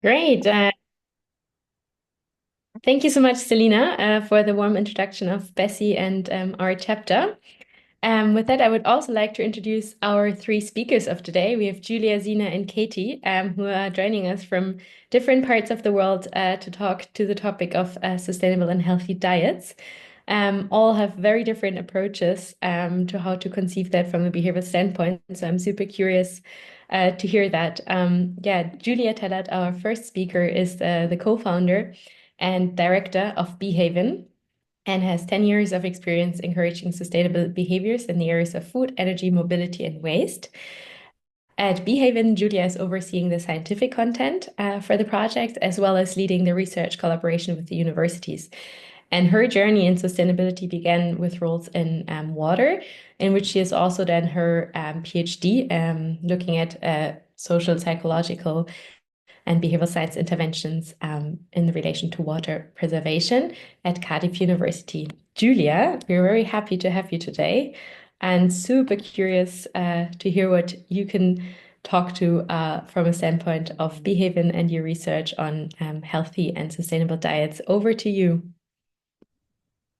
Great. Thank you so much, Selena, for the warm introduction of Bessie and our chapter. With that, I would also like to introduce our three speakers of today. We have Julia, Zena, and Katie, who are joining us from different parts of the world to talk to the topic of sustainable and healthy diets. All have very different approaches to how to conceive that from a behavioral standpoint. So I'm super curious to hear that. Julia Terlet, our first speaker, is the co-founder and director of Behaven and has 10 years of experience encouraging sustainable behaviors in the areas of food, energy, mobility, and waste. At Behaven, Julia is overseeing the scientific content for the project, as well as leading the research collaboration with the universities. And her journey in sustainability began with roles in water, in which she has also done her PhD, looking at social, psychological, and behavioral science interventions in relation to water preservation at Cardiff University. Julia, we're very happy to have you today and super curious to hear what you can talk to from a standpoint of Behaven and your research on healthy and sustainable diets. Over to you.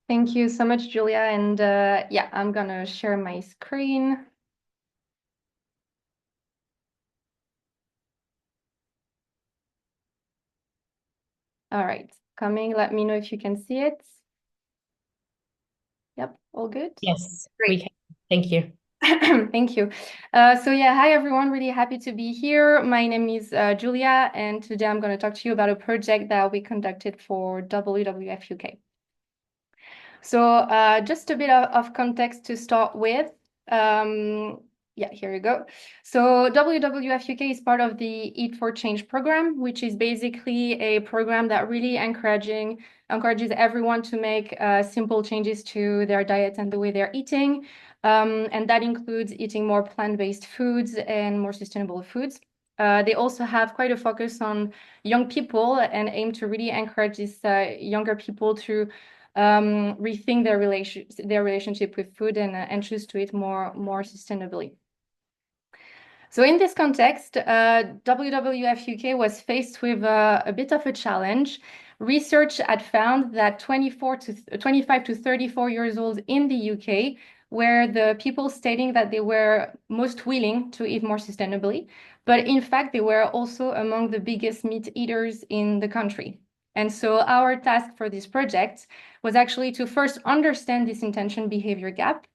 Thank you so much, Julia. And yeah, I'm gonna share my screen. All right, coming. Let me know if you can see it. Yep, all good. Yes, we Great. can. Thank you. Thank you. So yeah, hi everyone. Really happy to be here. My name is Julia, and today I'm going to talk to you about a project that we conducted for WWF UK. So just a bit of context to start with. Yeah, here you go. So WWF UK is part of the Eat for Change program, which is basically a program that really encourages everyone to make simple changes to their diet and the way they're eating. And that includes eating more plant-based foods and more sustainable foods. They also have quite a focus on young people and aim to really encourage these younger people to rethink their relationship with food and choose to eat more sustainably. So in this context, WWF UK was faced with a bit of a challenge. Research had found that 25 to 34 years old in the UK were the people stating that they were most willing to eat more sustainably, but in fact, they were also among the biggest meat eaters in the country. And so our task for this project was actually to first understand this intention behavior gap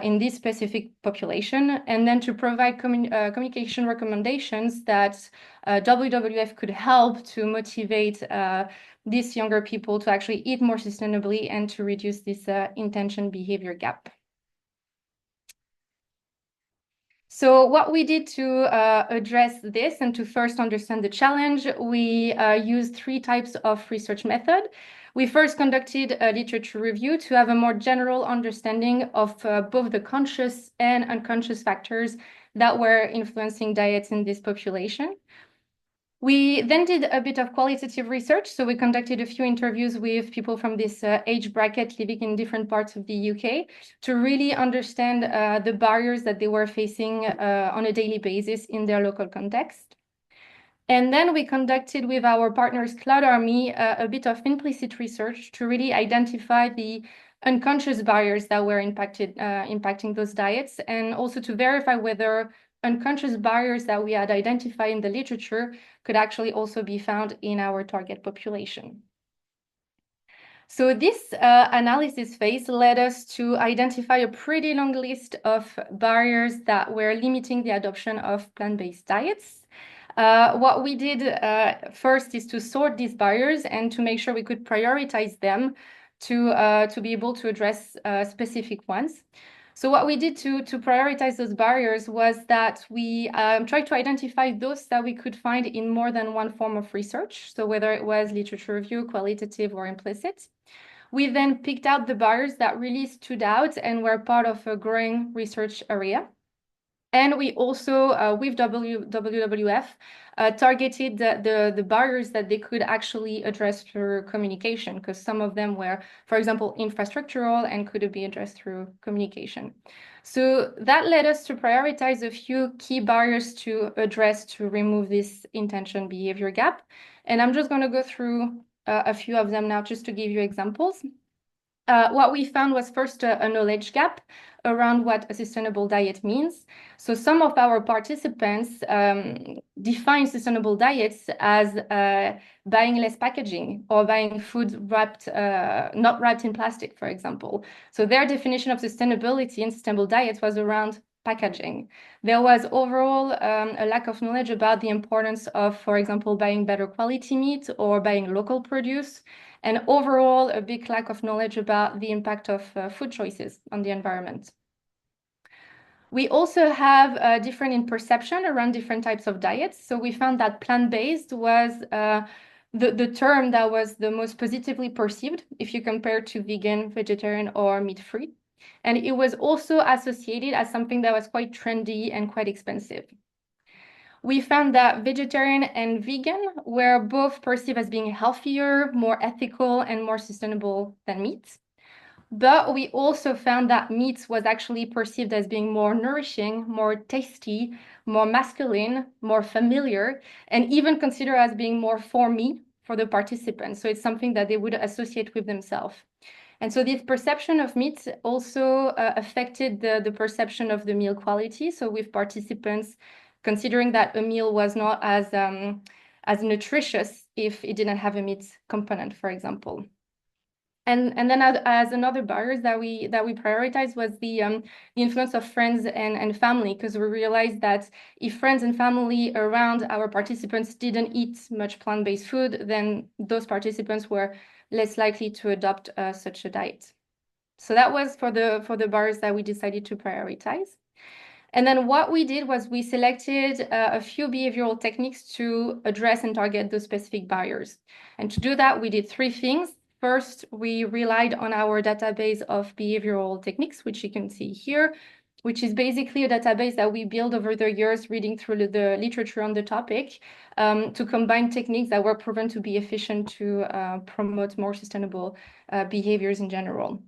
in this specific population, and then to provide communication recommendations that WWF could help to motivate these younger people to actually eat more sustainably and to reduce this intention behavior gap. So what we did to address this and to first understand the challenge, we used three types of research method. We first conducted a literature review to have a more general understanding of both the conscious and unconscious factors that were influencing diets in this population. We then did a bit of qualitative research. So we conducted a few interviews with people from this age bracket living in different parts of the UK to really understand the barriers that they were facing on a daily basis in their local context. And then we conducted with our partners Cloud Army a bit of implicit research to really identify the unconscious barriers that were impacting those diets, and also to verify whether unconscious barriers that we had identified in the literature could actually also be found in our target population. So this analysis phase led us to identify a pretty long list of barriers that were limiting the adoption of plant-based diets. What we did first is to sort these barriers and to make sure we could prioritize them to be able to address specific ones. So what we did to prioritize those barriers was that we tried to identify those that we could find in more than one form of research. So whether it was literature review, qualitative or implicit. We then picked out the barriers that really stood out and were part of a growing research area. And we also, with WWF, targeted the barriers that they could actually address through communication, because some of them were, for example, infrastructural and could be addressed through communication. So that led us to prioritize a few key barriers to address to remove this intention behavior gap. And I'm just going to go through a few of them now just to give you examples. What we found was first a knowledge gap around what a sustainable diet means. So some of our participants define sustainable diets as buying less packaging or buying food wrapped, not wrapped in plastic, for example. So their definition of sustainability and sustainable diets was around packaging. There was overall a lack of knowledge about the importance of, for example, buying better quality meat or buying local produce, and overall a big lack of knowledge about the impact of food choices on the environment. We also have different in perception around different types of diets. So we found that plant-based was the term that was the most positively perceived if you compare to vegan, vegetarian, or meat-free. And it was also associated as something that was quite trendy and quite expensive. We found that vegetarian and vegan were both perceived as being healthier, more ethical, and more sustainable than meat. But we also found that meat was actually perceived as being more nourishing, more tasty, more masculine, more familiar, and even considered as being more for me for the participants. So it's something that they would associate with themselves. And so this perception of meat also affected the perception of the meal quality. So with participants considering that a meal was not as nutritious if it didn't have a meat component, for example. And then as another barrier that we prioritized was the influence of friends and family, because we realized that if friends and family around our participants didn't eat much plant-based food, then those participants were less likely to adopt such a diet. So that was for the barriers that we decided to prioritize. And then what we did was we selected a few behavioral techniques to address and target those specific barriers. And to do that, we did three things. First, we relied on our database of behavioral techniques, which you can see here, which is basically a database that we built over the years reading through the literature on the topic to combine techniques that were proven to be efficient to promote more sustainable behaviors in general.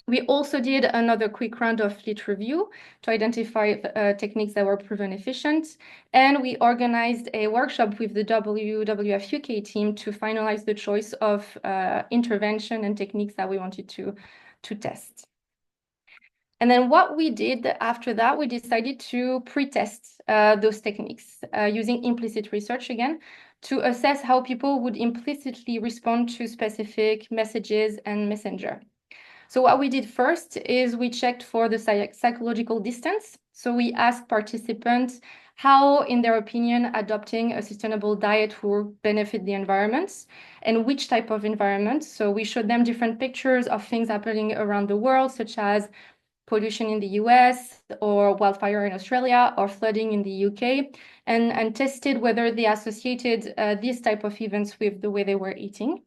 We also did another quick round of lit review to identify techniques that were proven efficient. And we organized a workshop with the WWF UK team to finalize the choice of intervention and techniques that we wanted to test. And then what we did after that, we decided to pre-test those techniques using implicit research again to assess how people would implicitly respond to specific messages and messenger. So what we did first is we checked for the psychological distance. So we asked participants how, in their opinion, adopting a sustainable diet will benefit the environment and which type of environment. So we showed them different pictures of things happening around the world, such as pollution in the US or wildfire in Australia or flooding in the UK, and tested whether they associated these type of events with the way they were eating.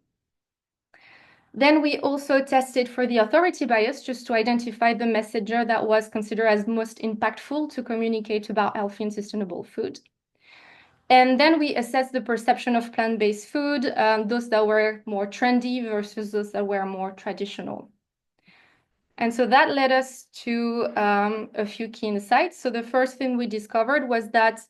Then we also tested for the authority bias just to identify the messenger that was considered as most impactful to communicate about healthy and sustainable food. And then we assessed the perception of plant-based food, those that were more trendy versus those that were more traditional. And so that led us to a few key insights. So the first thing we discovered was that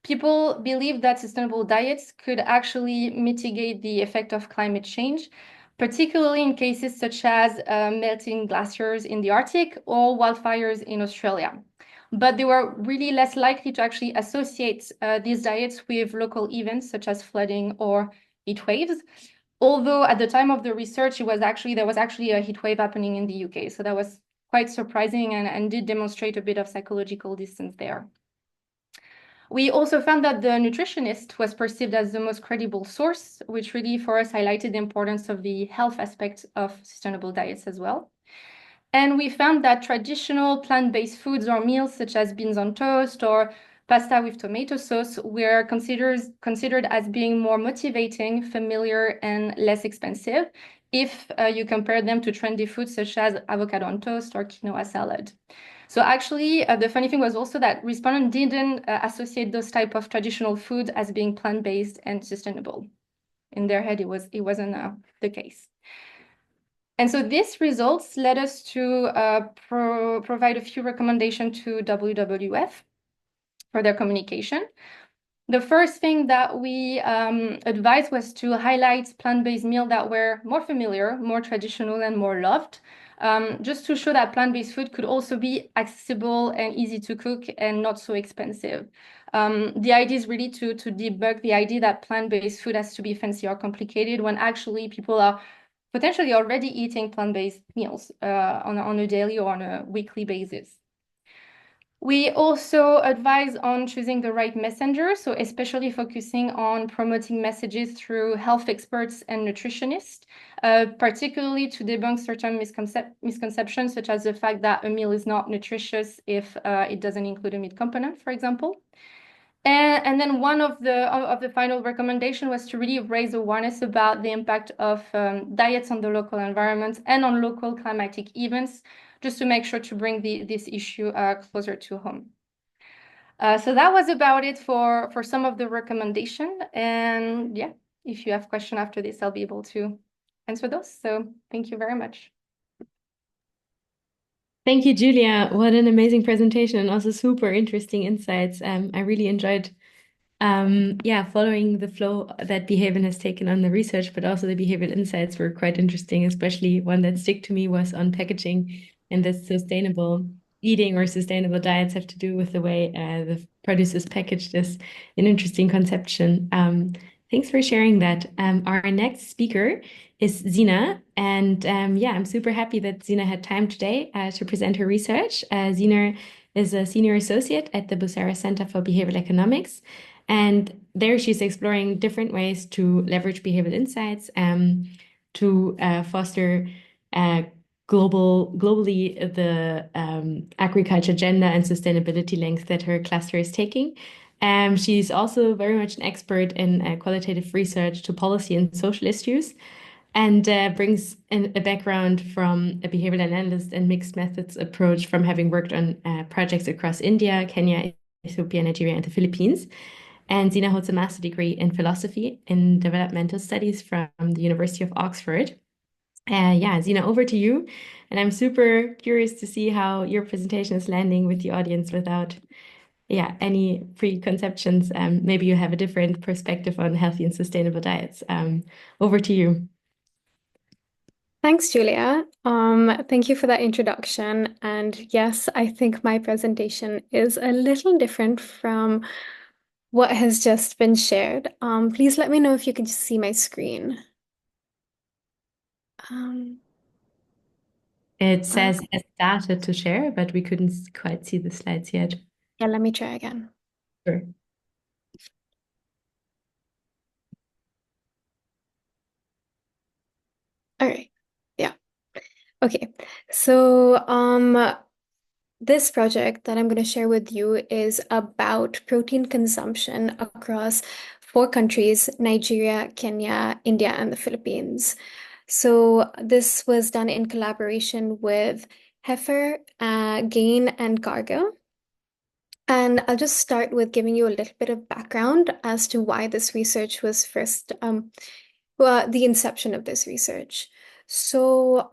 people believe that sustainable diets could actually mitigate the effect of climate change, particularly in cases such as melting glaciers in the Arctic or wildfires in Australia. But they were really less likely to actually associate these diets with local events such as flooding or heat waves. Although at the time of the research, there was actually a heat wave happening in the UK. So that was quite surprising and did demonstrate a bit of psychological distance there. We also found that the nutritionist was perceived as the most credible source, which really for us highlighted the importance of the health aspect of sustainable diets as well. And we found that traditional plant-based foods or meals such as beans on toast or pasta with tomato sauce were considered as being more motivating, familiar, and less expensive if you compare them to trendy foods such as avocado on toast or quinoa salad. So actually, the funny thing was also that respondents didn't associate those type of traditional food as being plant-based and sustainable. In their head, it wasn't the case. And so these results led us to provide a few recommendations to WWF for their communication. The first thing that we advised was to highlight plant-based meals that were more familiar, more traditional, and more loved, just to show that plant-based food could also be accessible and easy to cook and not so expensive. The idea is really to debug the idea that plant-based food has to be fancy or complicated when actually people are potentially already eating plant-based meals on a daily or on a weekly basis. We also advise on choosing the right messenger, so especially focusing on promoting messages through health experts and nutritionists, particularly to debunk certain misconceptions, such as the fact that a meal is not nutritious if it doesn't include a meat component, for example. And then one of the final recommendation was to really raise awareness about the impact of diets on the local environment and on local climatic events, just to make sure to bring this issue closer to home. So that was about it for some of the recommendation. And yeah, if you have questions after this, I'll be able to answer those. So thank you very much. Thank you, Julia. What an amazing presentation and also super interesting insights. I really enjoyed yeah, following the flow that Behaven has taken on the research, but also the behavioral insights were quite interesting, especially one that stick to me was on packaging and that sustainable eating or sustainable diets have to do with the way the produce is packaged is an interesting conception. Thanks for sharing that. Our next speaker is Zeena, and yeah, I'm super happy that Zeena had time today to present her research. Zeena is a senior associate at the Busara Center for Behavioral Economics. And there she's exploring different ways to leverage behavioral insights to foster globally the agriculture, gender, and sustainability length that her cluster is taking. She's also very much an expert in qualitative research to policy and social issues and brings a background from a behavioral analyst and mixed methods approach from having worked on projects across India, Kenya, Ethiopia, Nigeria, and the Philippines. And Zeena holds a master's degree in philosophy in developmental studies from the University of Oxford. Yeah, Zeena, over to you. And I'm super curious to see how your presentation is landing with the audience without, yeah, any preconceptions. Maybe you have a different perspective on healthy and sustainable diets. Over to you. Thanks, Julia. Thank you for that introduction. And yes, I think my presentation is a little different from what has just been shared. Please let me know if you can see my screen. It says it started to share, but we couldn't quite see the slides yet. Yeah, let me try again. Sure. All right. Yeah. Okay. So this project that I'm going to share with you is about protein consumption across 4 countries: Nigeria, Kenya, India, and the Philippines. So this was done in collaboration with Heifer, Gain, and Cargill. And I'll just start with giving you a little bit of background as to why this research was first, well, the inception of this research. So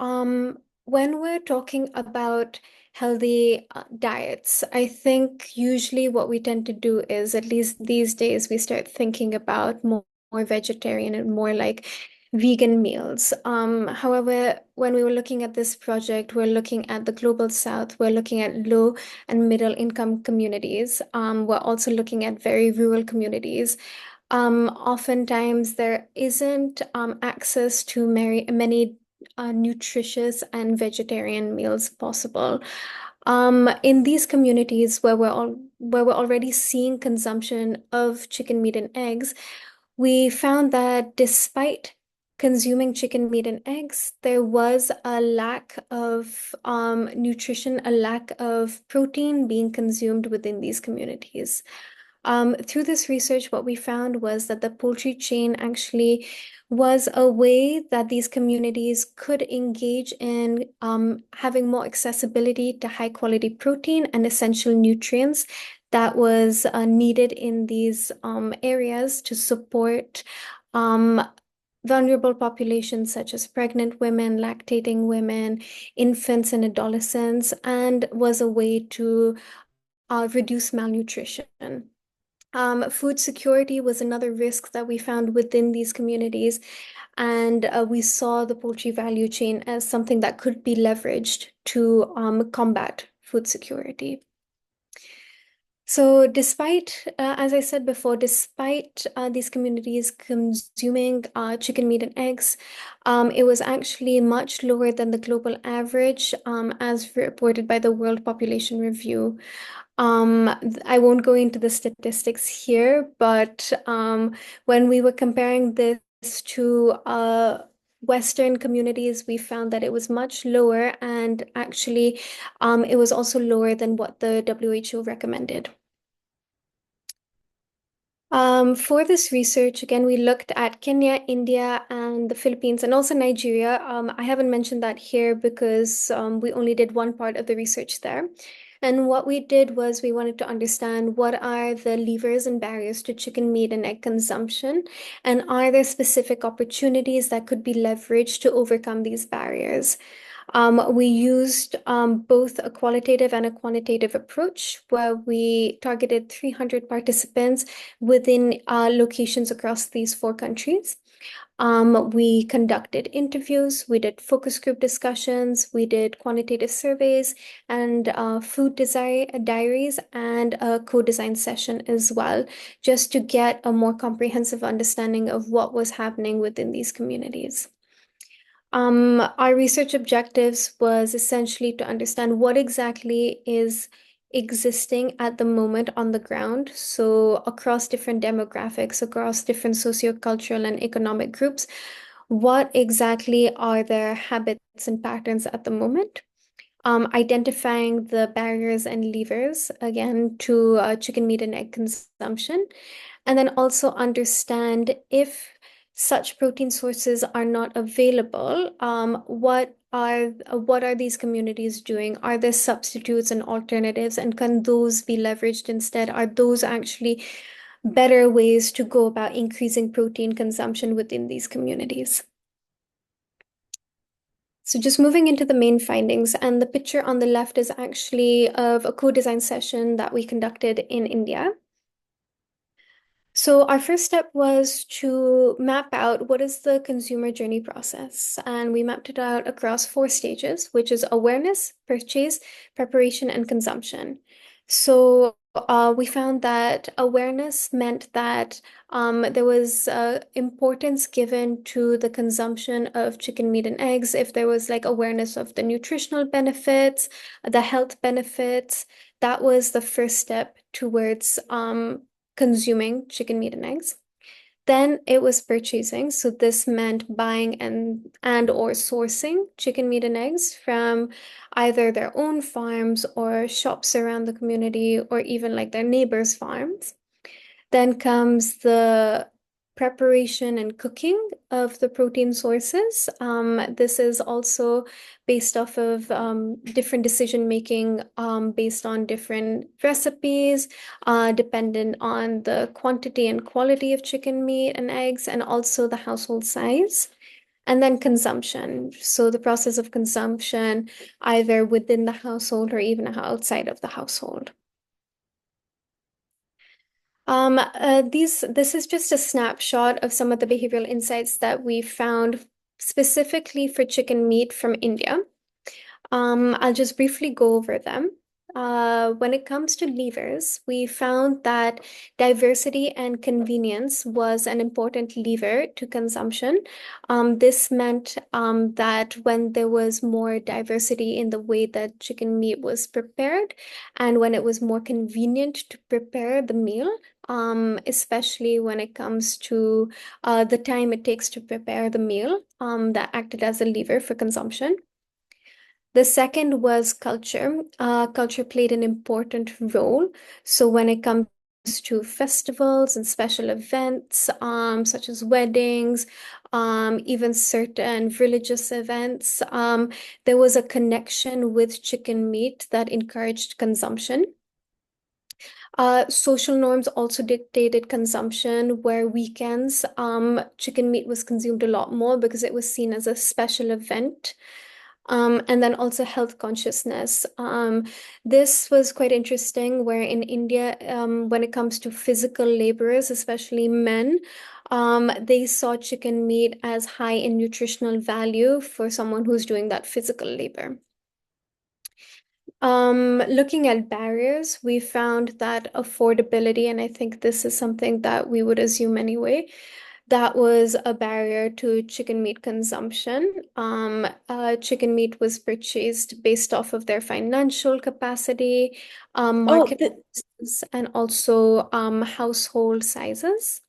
when we're talking about healthy diets, I think usually what we tend to do is, at least these days, we start thinking about more vegetarian and more like vegan meals. However, when we were looking at this project, we're looking at the global south, we're looking at low and middle income communities. We're also looking at very rural communities. Oftentimes there isn't access to many nutritious and vegetarian meals possible. In these communities where we're already seeing consumption of chicken meat and eggs, we found that despite consuming chicken meat and eggs, there was a lack of nutrition, a lack of protein being consumed within these communities. Through this research, what we found was that the poultry chain actually was a way that these communities could engage in having more accessibility to high quality protein and essential nutrients that was needed in these areas to support um, vulnerable populations such as pregnant women, lactating women, infants, and adolescents, and was a way to reduce malnutrition. Food security was another risk that we found within these communities, and we saw the poultry value chain as something that could be leveraged to combat food security. So despite, as I said before, despite these communities consuming chicken meat and eggs, it was actually much lower than the global average, as reported by the World Population Review. I won't go into the statistics here, but when we were comparing this to Western communities, we found that it was much lower, and actually, it was also lower than what the WHO recommended. For this research, again, we looked at Kenya, India, and the Philippines, and also Nigeria. I haven't mentioned that here because we only did one part of the research there. And what we did was we wanted to understand what are the levers and barriers to chicken meat and egg consumption, and are there specific opportunities that could be leveraged to overcome these barriers. We used both a qualitative and a quantitative approach where we targeted 300 participants within locations across these 4 countries. We conducted interviews, we did focus group discussions, we did quantitative surveys and food diaries, and a co-design session as well, just to get a more comprehensive understanding of what was happening within these communities. Our research objectives was essentially to understand what exactly is existing at the moment on the ground. So across different demographics, across different sociocultural and economic groups, what exactly are their habits and patterns at the moment? Identifying the barriers and levers, again, to chicken meat and egg consumption, and then also understand if such protein sources are not available, what are these communities doing? Are there substitutes and alternatives, and can those be leveraged instead? Are those actually better ways to go about increasing protein consumption within these communities? So just moving into the main findings, and the picture on the left is actually of a co-design session that we conducted in India. So our first step was to map out what is the consumer journey process. And we mapped it out across 4 stages, which is awareness, purchase, preparation, and consumption. So we found that awareness meant that there was importance given to the consumption of chicken meat and eggs if there was like awareness of the nutritional benefits, the health benefits. That was the first step towards consuming chicken meat and eggs. Then it was purchasing. So this meant buying and or sourcing chicken meat and eggs from either their own farms or shops around the community, or even like their neighbors' farms. Then comes the preparation and cooking of the protein sources. This is also based off of different decision making based on different recipes, dependent on the quantity and quality of chicken meat and eggs, and also the household size. And then consumption. So the process of consumption, either within the household or even outside of the household. This is just a snapshot of some of the behavioral insights that we found specifically for chicken meat from India. I'll just briefly go over them. When it comes to levers, we found that diversity and convenience was an important lever to consumption. This meant that when there was more diversity in the way that chicken meat was prepared, and when it was more convenient to prepare the meal, especially when it comes to the time it takes to prepare the meal, that acted as a lever for consumption. The second was culture. Culture played an important role. So when it comes to festivals and special events, such as weddings, even certain religious events, there was a connection with chicken meat that encouraged consumption. Social norms also dictated consumption, where weekends, chicken meat was consumed a lot more because it was seen as a special event. And then also health consciousness. This was quite interesting, where in India, when it comes to physical laborers, especially men, they saw chicken meat as high in nutritional value for someone who's doing that physical labor. Looking at barriers, we found that affordability, and I think this is something that we would assume anyway, that was a barrier to chicken meat consumption. Chicken meat was purchased based off of their financial capacity, market sizes, and also household sizes.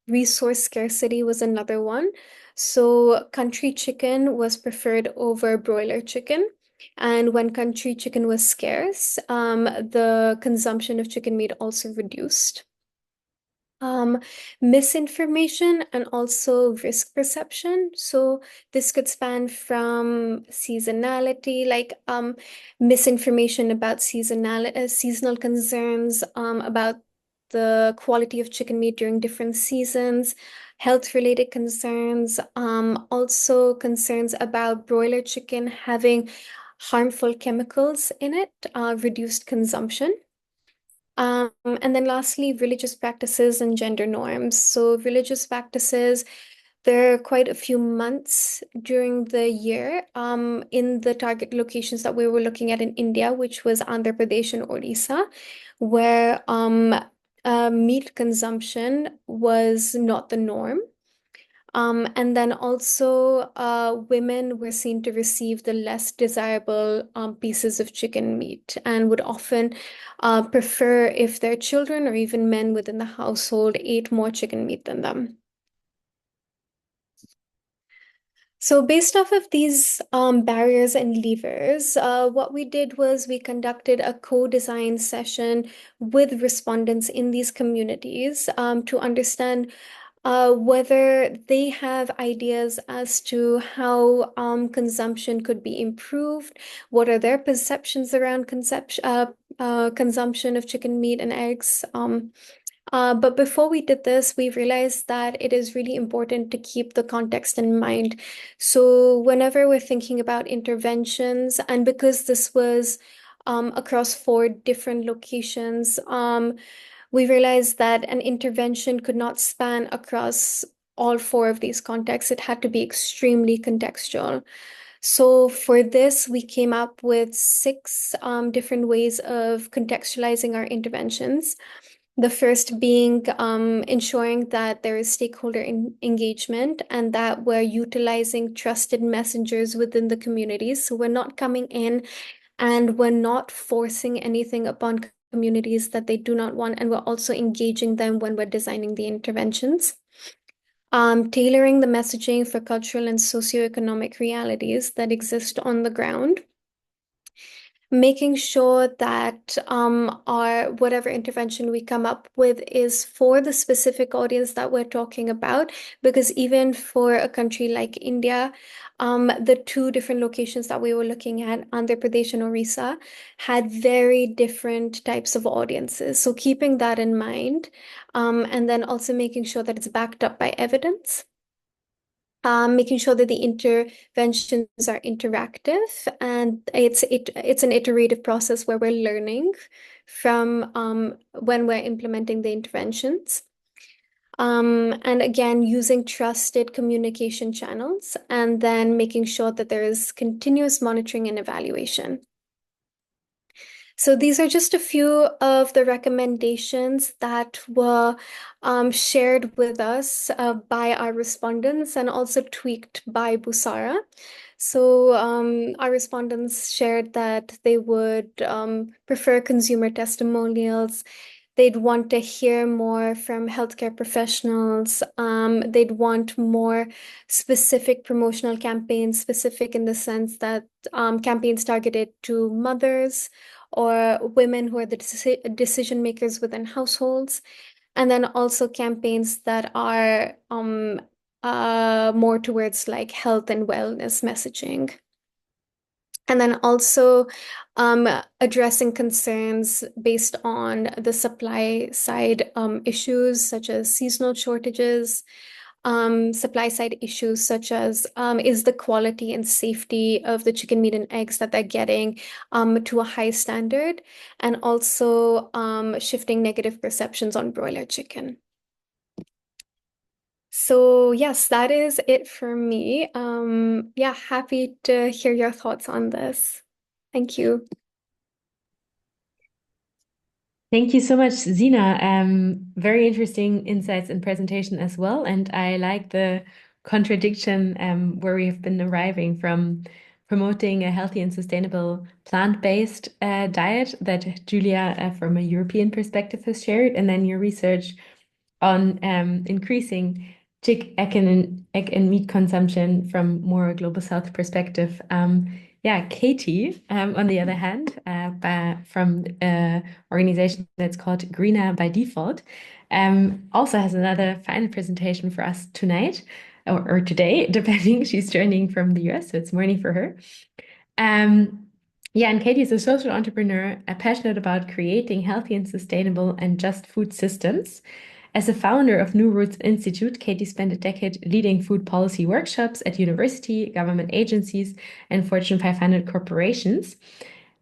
Resource scarcity was another one. So country chicken was preferred over broiler chicken. And when country chicken was scarce, the consumption of chicken meat also reduced. Misinformation and also risk perception. So this could span from seasonality, like misinformation about seasonal concerns, about the quality of chicken meat during different seasons, health-related concerns, also concerns about broiler chicken having harmful chemicals in it, reduced consumption. And then lastly, religious practices and gender norms. So religious practices, there are quite a few months during the year in the target locations that we were looking at in India, which was Andhra Pradesh and Odisha, where meat consumption was not the norm. And then also, women were seen to receive the less desirable pieces of chicken meat and would often prefer if their children or even men within the household ate more chicken meat than them. So based off of these barriers and levers, what we did was we conducted a co-design session with respondents in these communities to understand whether they have ideas as to how consumption could be improved, what are their perceptions around consumption of chicken meat and eggs. But before we did this, we realized that it is really important to keep the context in mind. So whenever we're thinking about interventions, and because this was across 4 different locations, we realized that an intervention could not span across all 4 of these contexts. It had to be extremely contextual. So for this, we came up with 6 different ways of contextualizing our interventions. The first being ensuring that there is stakeholder engagement and that we're utilizing trusted messengers within the communities. So we're not coming in and we're not forcing anything upon communities that they do not want, and we're also engaging them when we're designing the interventions. Tailoring the messaging for cultural and socioeconomic realities that exist on the ground. Making sure that our whatever intervention we come up with is for the specific audience that we're talking about, because even for a country like India, the 2 different locations that we were looking at, Andhra Pradesh and Orissa, had very different types of audiences. So keeping that in mind, and then also making sure that it's backed up by evidence. Making sure that the interventions are interactive, and it's an iterative process where we're learning from when we're implementing the interventions. And again, using trusted communication channels, and then making sure that there is continuous monitoring and evaluation. So these are just a few of the recommendations that were shared with us by our respondents and also tweaked by Busara. So our respondents shared that they would prefer consumer testimonials. They'd want to hear more from healthcare professionals. They'd want more specific promotional campaigns, specific in the sense that campaigns targeted to mothers or women who are the decision makers within households, and then also campaigns that are more towards like health and wellness messaging. And then also addressing concerns based on the supply side issues such as seasonal shortages, supply side issues such as is the quality and safety of the chicken meat and eggs that they're getting to a high standard, and also shifting negative perceptions on broiler chicken. So yes, that is it for me. Yeah, happy to hear your thoughts on this. Thank you. Thank you so much, Zeena. Very interesting insights and presentation as well. And I like the contradiction where we have been arriving from promoting a healthy and sustainable plant-based diet that Julia, from a European perspective, has shared, and then your research on increasing egg and meat consumption from more a global south perspective. Yeah, Katie, on the other hand, from an organization that's called Greener by Default, also has another final presentation for us tonight or today, depending. She's joining from the US, so it's morning for her. Yeah, and Katie is a social entrepreneur, passionate about creating healthy and sustainable and just food systems. As a founder of New Roots Institute, Katie spent a decade leading food policy workshops at university, government agencies, and Fortune 500 corporations.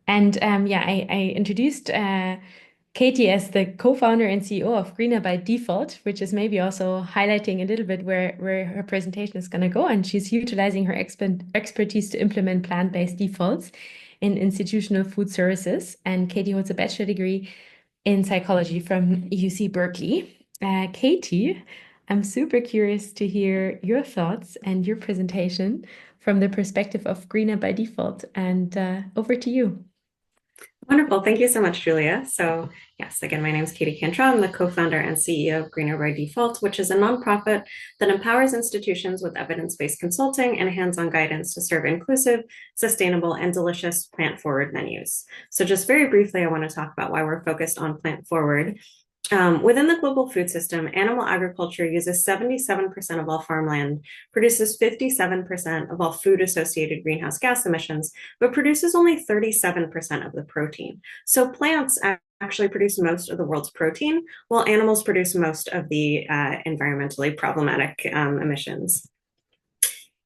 And yeah, I introduced Katie as the co-founder and CEO of Greener by Default, which is maybe also highlighting a little bit where her presentation is going to go. And she's utilizing her expertise to implement plant-based defaults in institutional food services. And Katie holds a bachelor degree in psychology from UC Berkeley. Katie, I'm super curious to hear your thoughts and your presentation from the perspective of Greener by Default. And over to you. Wonderful. Thank you so much, Julia. So yes, again, my name is Katie Cantrell. I'm the co-founder and CEO of Greener by Default, which is a nonprofit that empowers institutions with evidence-based consulting and hands-on guidance to serve inclusive, sustainable, and delicious plant-forward menus. So just very briefly, I want to talk about why we're focused on plant-forward. Within the global food system, animal agriculture uses 77% of all farmland, produces 57% of all food-associated greenhouse gas emissions, but produces only 37% of the protein. So plants actually produce most of the world's protein, while animals produce most of the environmentally problematic emissions.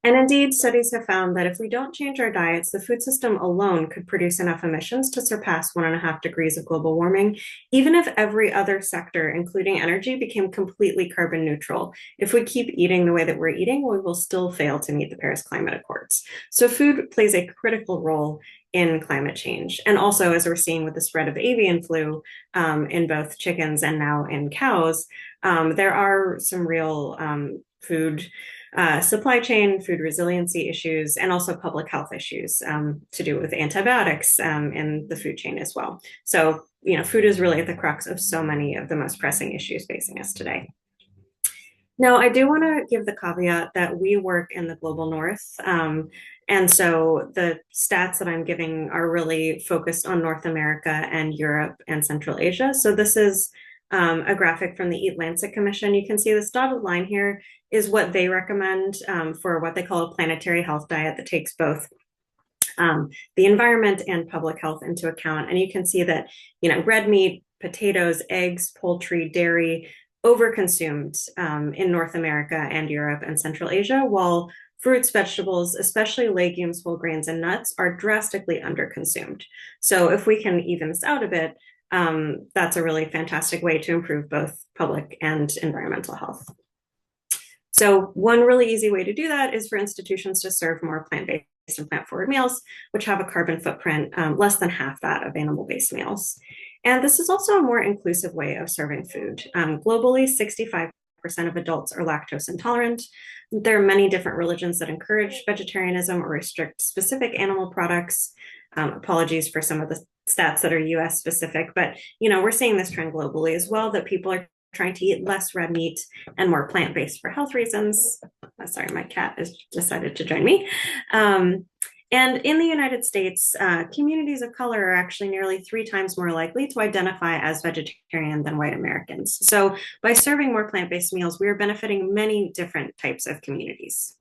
And indeed, studies have found that if we don't change our diets, the food system alone could produce enough emissions to surpass 1.5 degrees of global warming, even if every other sector, including energy, became completely carbon neutral. If we keep eating the way that we're eating, we will still fail to meet the Paris Climate Accords. So food plays a critical role in climate change. And also, as we're seeing with the spread of avian flu in both chickens and now in cows, there are some real food supply chain, food resiliency issues, and also public health issues to do with antibiotics in the food chain as well. So, you know, food is really at the crux of so many of the most pressing issues facing us today. Now, I do want to give the caveat that we work in the global north. And so the stats that I'm giving are really focused on North America and Europe and Central Asia. So this is a graphic from the Eat Lancet Commission. You can see this dotted line here is what they recommend for what they call a planetary health diet that takes both the environment and public health into account. And you can see that, you know, red meat, potatoes, eggs, poultry, dairy, overconsumed in North America and Europe and Central Asia, while fruits, vegetables, especially legumes, whole grains, and nuts are drastically underconsumed. So if we can even this out a bit, that's a really fantastic way to improve both public and environmental health. So one really easy way to do that is for institutions to serve more plant-based and plant-forward meals, which have a carbon footprint less than half that of animal-based meals. And this is also a more inclusive way of serving food. Globally, 65% of adults are lactose intolerant. There are many different religions that encourage vegetarianism or restrict specific animal products. Apologies for some of the stats that are US specific, but you know, we're seeing this trend globally as well, that people are trying to eat less red meat and more plant-based for health reasons. Sorry, my cat has decided to join me. And in the United States, communities of color are actually nearly 3 times more likely to identify as vegetarian than white Americans. So by serving more plant-based meals, we are benefiting many different types of communities.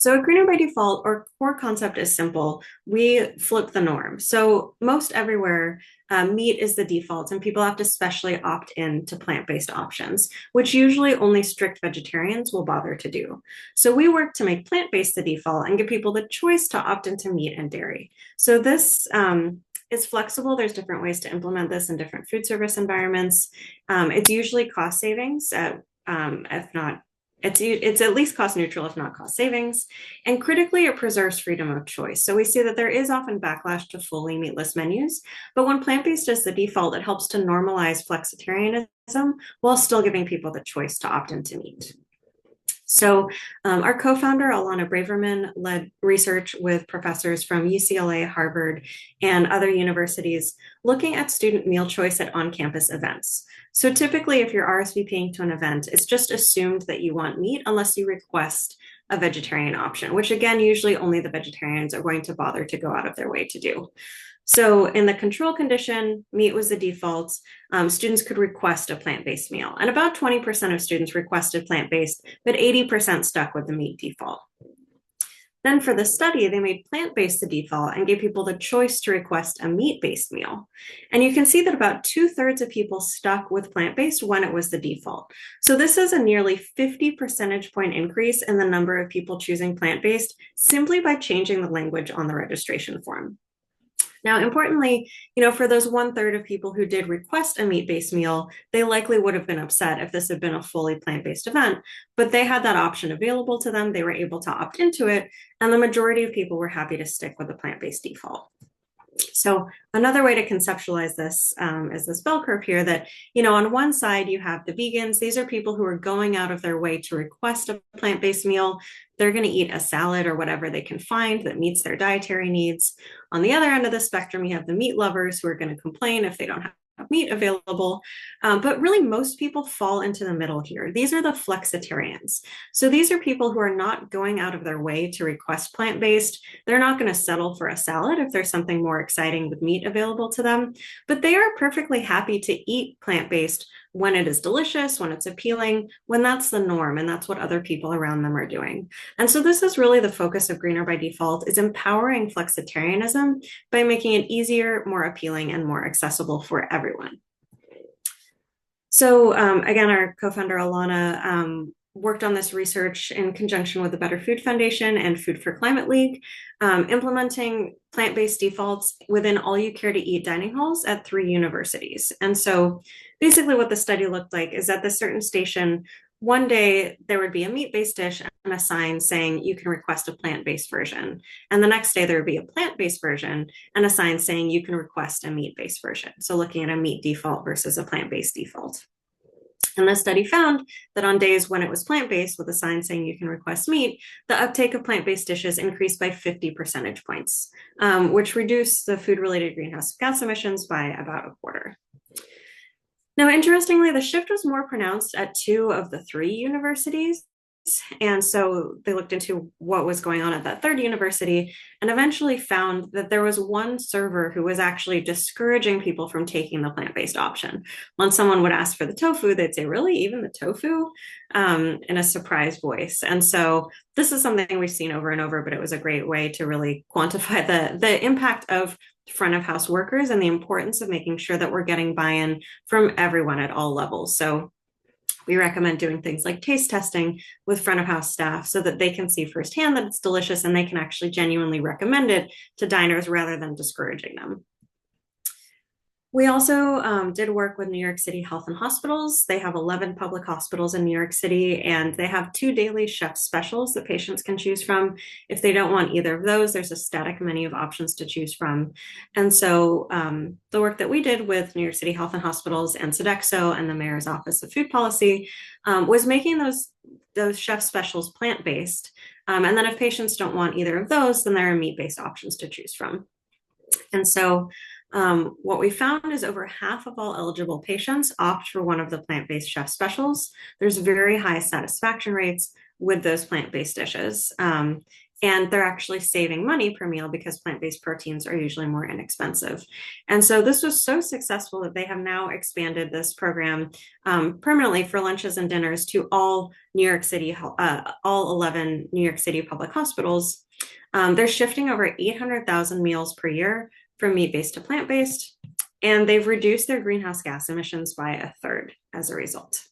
So a greener by default, our core concept is simple. We flip the norm. So most everywhere, meat is the default, and people have to specially opt in to plant-based options, which usually only strict vegetarians will bother to do. So we work to make plant-based the default and give people the choice to opt into meat and dairy. So this is flexible. There's different ways to implement this in different food service environments. It's usually cost savings, if not it's at least cost neutral, if not cost savings. And critically, it preserves freedom of choice. So we see that there is often backlash to fully meatless menus, but when plant-based is the default, it helps to normalize flexitarianism while still giving people the choice to opt into meat. So our co-founder, Alana Braverman, led research with professors from UCLA, Harvard, and other universities looking at student meal choice at on-campus events. So typically, if you're RSVPing to an event, it's just assumed that you want meat unless you request a vegetarian option, which again, usually only the vegetarians are going to bother to go out of their way to do. So in the control condition, meat was the default. Students could request a plant-based meal. And about 20% of students requested plant-based, but 80% stuck with the meat default. Then for the study, they made plant-based the default and gave people the choice to request a meat-based meal. And you can see that about 2/3 of people stuck with plant-based when it was the default. So this is a nearly 50 percentage point increase in the number of people choosing plant-based simply by changing the language on the registration form. Now, importantly, for those 1/3 of people who did request a meat-based meal, they likely would have been upset if this had been a fully plant-based event, but they had that option available to them. They were able to opt into it, and the majority of people were happy to stick with the plant-based default. So another way to conceptualize this is this bell curve here that, on one side you have the vegans. These are people who are going out of their way to request a plant-based meal. They're going to eat a salad or whatever they can find that meets their dietary needs. On the other end of the spectrum, you have the meat lovers who are going to complain if they don't have meat available. But really, most people fall into the middle here. These are the flexitarians. So these are people who are not going out of their way to request plant-based. They're not going to settle for a salad if there's something more exciting with meat available to them, but they are perfectly happy to eat plant-based when it is delicious, when it's appealing, when that's the norm, and that's what other people around them are doing. And so this is really the focus of Greener by Default, is empowering flexitarianism by making it easier, more appealing, and more accessible for everyone. So again, our co-founder Alana worked on this research in conjunction with the Better Food Foundation and Food for Climate League, implementing plant-based defaults within all-you-care-to-eat dining halls at 3 universities. And so basically what the study looked like is at the certain station, one day there would be a meat-based dish and a sign saying you can request a plant-based version. And the next day there would be a plant-based version and a sign saying you can request a meat-based version. So looking at a meat default versus a plant-based default. And the study found that on days when it was plant-based with a sign saying you can request meat, the uptake of plant-based dishes increased by 50 percentage points, which reduced the food-related greenhouse gas emissions by about a quarter. Now, interestingly, the shift was more pronounced at 2 of the 3 universities. And so they looked into what was going on at that 3rd university and eventually found that there was one server who was actually discouraging people from taking the plant-based option. When someone would ask for the tofu, they'd say, "Really, even the tofu?" In a surprised voice. And so this is something we've seen over and over, but it was a great way to really quantify the impact of front of house workers and the importance of making sure that we're getting buy-in from everyone at all levels. So we recommend doing things like taste testing with front of house staff so that they can see firsthand that it's delicious and they can actually genuinely recommend it to diners rather than discouraging them. We also did work with New York City Health and Hospitals. They have 11 public hospitals in New York City, and they have 2 daily chef specials that patients can choose from. If they don't want either of those, there's a static menu of options to choose from. And so the work that we did with New York City Health and Hospitals and Sodexo and the Mayor's Office of Food Policy was making those chef specials plant-based. And then if patients don't want either of those, then there are meat-based options to choose from. And so what we found is over half of all eligible patients opt for one of the plant-based chef specials. There's very high satisfaction rates with those plant-based dishes. and they're actually saving money per meal because plant-based proteins are usually more inexpensive. And so this was so successful that they have now expanded this program permanently for lunches and dinners to all New York City, all 11 New York City public hospitals. They're shifting over 800,000 meals per year from meat-based to plant-based, and they've reduced their greenhouse gas emissions by a third as a result.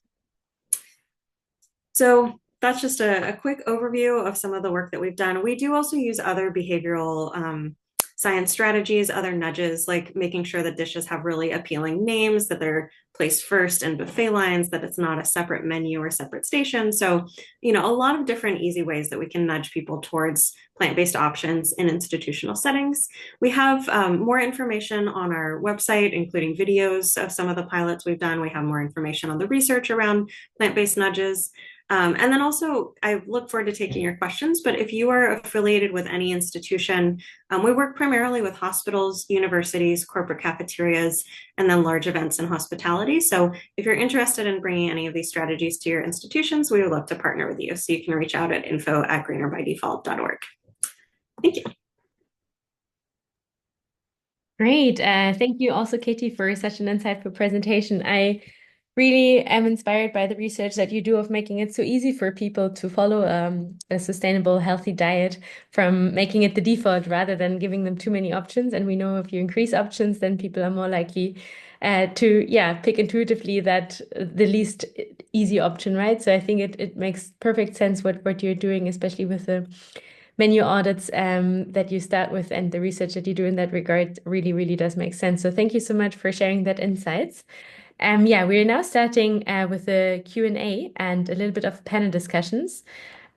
So that's just a quick overview of some of the work that we've done. We do also use other behavioral science strategies, other nudges, like making sure that dishes have really appealing names, that they're placed first in buffet lines, that it's not a separate menu or separate station. So, a lot of different easy ways that we can nudge people towards plant-based options in institutional settings. We have more information on our website, including videos of some of the pilots we've done. We have more information on the research around plant-based nudges. And then also, I look forward to taking your questions, but if you are affiliated with any institution, we work primarily with hospitals, universities, corporate cafeterias, and then large events and hospitality. So if you're interested in bringing any of these strategies to your institutions, we would love to partner with you. So you can reach out at info@greenerbydefault.org. Thank you. Great. Thank you also, Katie, for such an insightful presentation. I really am inspired by the research that you do of making it so easy for people to follow a sustainable, healthy diet, from making it the default rather than giving them too many options. And we know if you increase options, then people are more likely to pick intuitively that the least easy option, right? So I think it makes perfect sense what you're doing, especially with the menu audits that you start with, and the research that you do in that regard really, really does make sense. So thank you so much for sharing that insights. We're now starting with a Q&A and a little bit of panel discussions.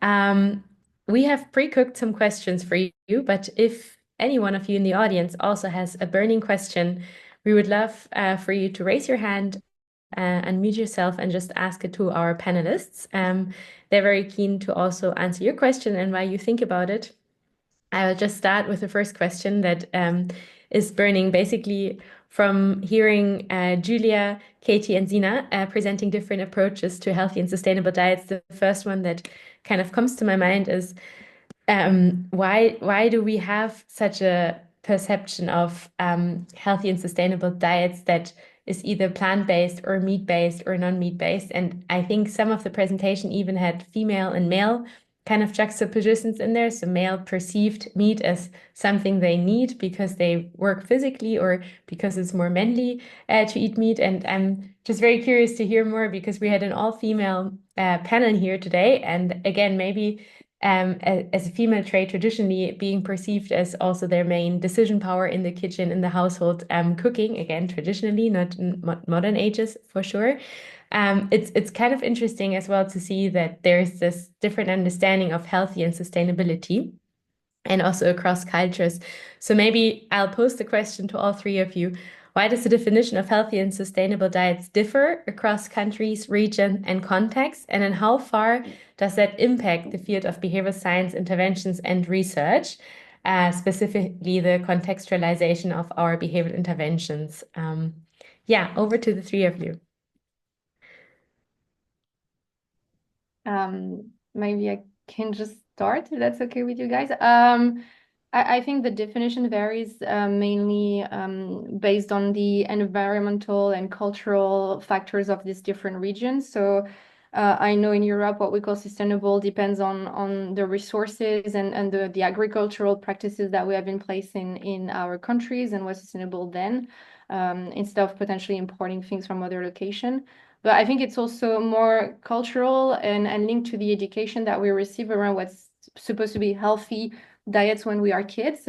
We have pre-cooked some questions for you, but if any one of you in the audience also has a burning question, we would love for you to raise your hand, unmute yourself, and just ask it to our panelists. They're very keen to also answer your question, and while you think about it, I will just start with the first question that is burning, basically from hearing Julia, Katie, and Zeena presenting different approaches to healthy and sustainable diets. The first one that kind of comes to my mind is why do we have such a perception of healthy and sustainable diets that is either plant-based or meat-based or non-meat-based? And I think some of the presentation even had female and male kind of juxtapositions in there. So male perceived meat as something they need because they work physically or because it's more manly to eat meat. And I'm just very curious to hear more, because we had an all-female panel here today. And again, maybe as a female trait traditionally being perceived as also their main decision power in the kitchen, in the household, cooking, again, traditionally, not in modern ages for sure. It's kind of interesting as well to see that there's this different understanding of healthy and sustainability, and also across cultures. So maybe I'll pose the question to all three of you. Why does the definition of healthy and sustainable diets differ across countries, region, and context? And then how far does that impact the field of behavioral science interventions and research, specifically the contextualization of our behavioral interventions? Over to the three of you. Maybe I can just start, if that's okay with you guys. I think the definition varies mainly based on the environmental and cultural factors of these different regions. So I know in Europe, what we call sustainable depends on the resources and the agricultural practices that we have in place in our countries, and what's sustainable then, instead of potentially importing things from other locations. But I think it's also more cultural and linked to the education that we receive around what's supposed to be healthy diets when we are kids.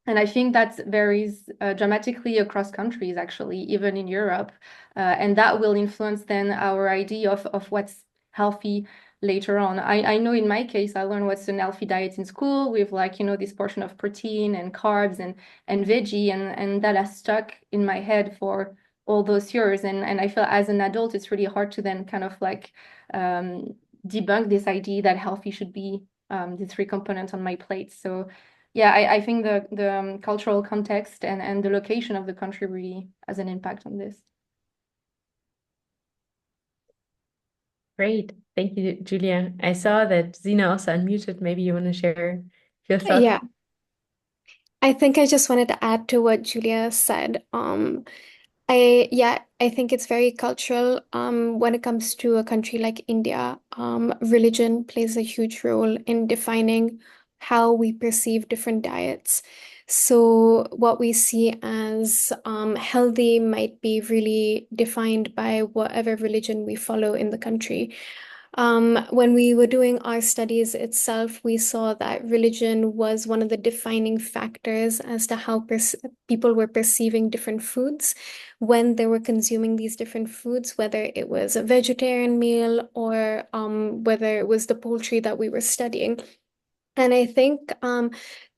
And I think that varies dramatically across countries, actually, even in Europe. And that will influence then our idea of what's healthy later on. I know in my case, I learned what's an healthy diet in school with this portion of protein and carbs and veggie, and that has stuck in my head for all those years. And I feel as an adult, it's really hard to then kind of debunk this idea that healthy should be the three components on my plate. So yeah, I think the cultural context and the location of the country really has an impact on this. Great. Thank you, Julia. I saw that Zeena also unmuted. Maybe you want to share your thoughts? Yeah, I think I just wanted to add to what Julia said. I think it's very cultural. When it comes to a country like India, religion plays a huge role in defining how we perceive different diets. So what we see as healthy might be really defined by whatever religion we follow in the country. When we were doing our studies itself, we saw that religion was one of the defining factors as to how people were perceiving different foods when they were consuming these different foods, whether it was a vegetarian meal or whether it was the poultry that we were studying. And I think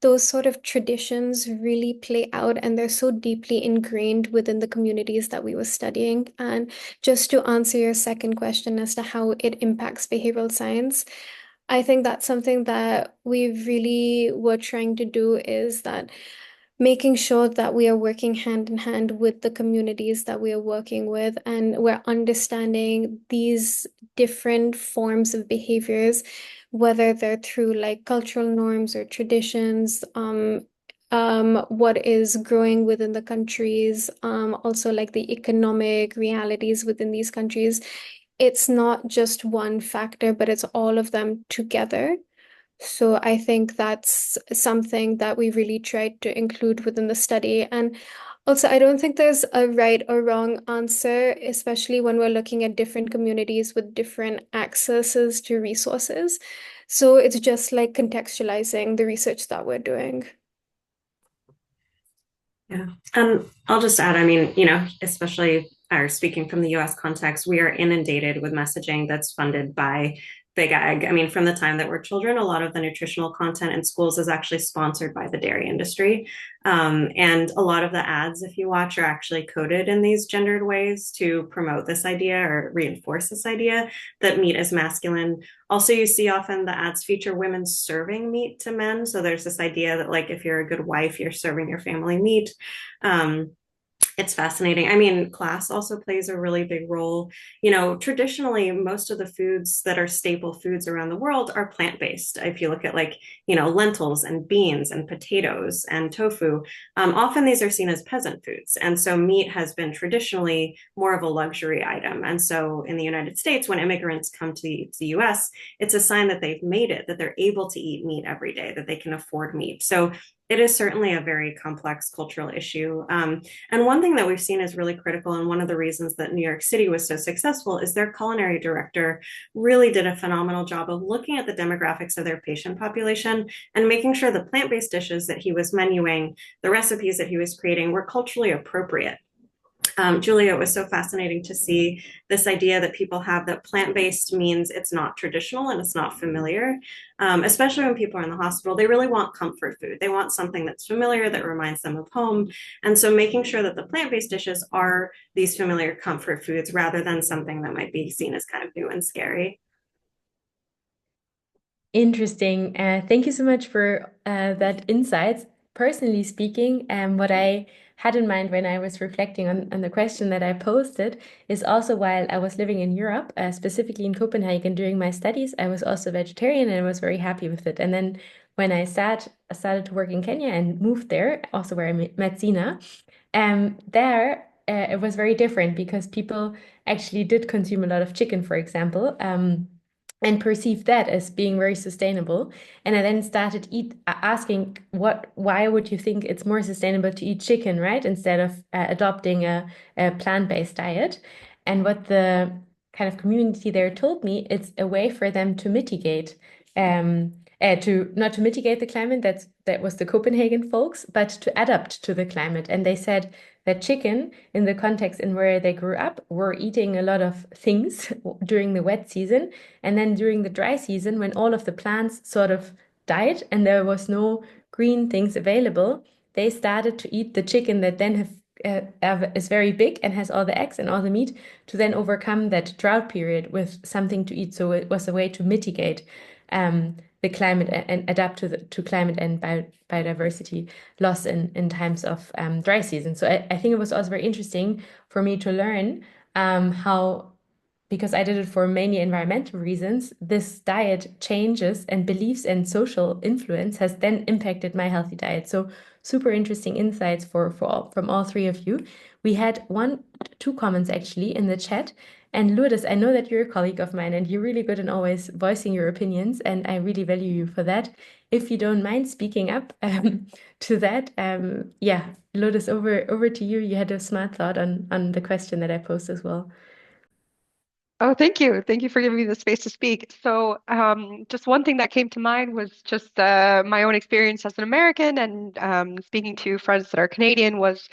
those sort of traditions really play out and they're so deeply ingrained within the communities that we were studying. And just to answer your second question as to how it impacts behavioral science, I think that's something that we really were trying to do is that making sure that we are working hand in hand with the communities that we are working with and we're understanding these different forms of behaviors, whether they're through like cultural norms or traditions, what is growing within the countries, also like the economic realities within these countries. It's not just one factor, but it's all of them together. So I think that's something that we really tried to include within the study. And also, I don't think there's a right or wrong answer, especially when we're looking at different communities with different accesses to resources. So it's just like contextualizing the research that we're doing. Yeah. I'll just add, I mean, you know, especially or speaking from the US context, we are inundated with messaging that's funded by Big Ag. I mean, from the time that we're children, a lot of the nutritional content in schools is actually sponsored by the dairy industry. And a lot of the ads, if you watch, are actually coded in these gendered ways to promote this idea or reinforce this idea that meat is masculine. Also, you see often the ads feature women serving meat to men. So there's this idea that, like, if you're a good wife, you're serving your family meat. It's fascinating. I mean, class also plays a really big role. You know, traditionally, most of the foods that are staple foods around the world are plant-based. If you look at like, you know, lentils and beans and potatoes and tofu, often these are seen as peasant foods. And so meat has been traditionally more of a luxury item. And so in the United States, when immigrants come to the US, it's a sign that they've made it, that they're able to eat meat every day, that they can afford meat. So it is certainly a very complex cultural issue. And one thing that we've seen is really critical, and one of the reasons that New York City was so successful is their culinary director really did a phenomenal job of looking at the demographics of their patient population and making sure the plant-based dishes that he was menuing, the recipes that he was creating, were culturally appropriate. Julia, it was so fascinating to see this idea that people have that plant-based means it's not traditional and it's not familiar, especially when people are in the hospital. They really want comfort food. They want something that's familiar, that reminds them of home. And so making sure that the plant-based dishes are these familiar comfort foods rather than something that might be seen as kind of new and scary. Interesting. Thank you so much for that insights. Personally speaking, what I had in mind when I was reflecting on the question that I posted is also while I was living in Europe, specifically in Copenhagen during my studies, I was also vegetarian and I was very happy with it. And then when I started to work in Kenya and moved there, also where I met Zeena, there it was very different because people actually did consume a lot of chicken, for example. And perceived that as being very sustainable. And I then started asking, why would you think it's more sustainable to eat chicken, right, instead of adopting a plant-based diet? And what the kind of community there told me, it's a way for them to mitigate, to not to mitigate the climate, that was the Copenhagen folks, but to adapt to the climate. And they said that chicken, in the context in where they grew up, were eating a lot of things during the wet season. And then during the dry season, when all of the plants sort of died and there was no green things available, they started to eat the chicken that then is very big and has all the eggs and all the meat to then overcome that drought period with something to eat. So it was a way to mitigate the climate and adapt to climate and biodiversity loss in times of dry season. So I think it was also very interesting for me to learn how because I did it for mainly environmental reasons, this diet changes and beliefs and social influence has then impacted my healthy diet. So super interesting insights from all three of you. We had two comments actually in the chat. And Lourdes, I know that you're a colleague of mine and you're really good in always voicing your opinions, and I really value you for that. If you don't mind speaking up to that, yeah, Lourdes, over to you. You had a smart thought on the question that I posed as well. Oh, thank you. Thank you for giving me the space to speak. So, just one thing that came to mind was just my own experience as an American and speaking to friends that are Canadian was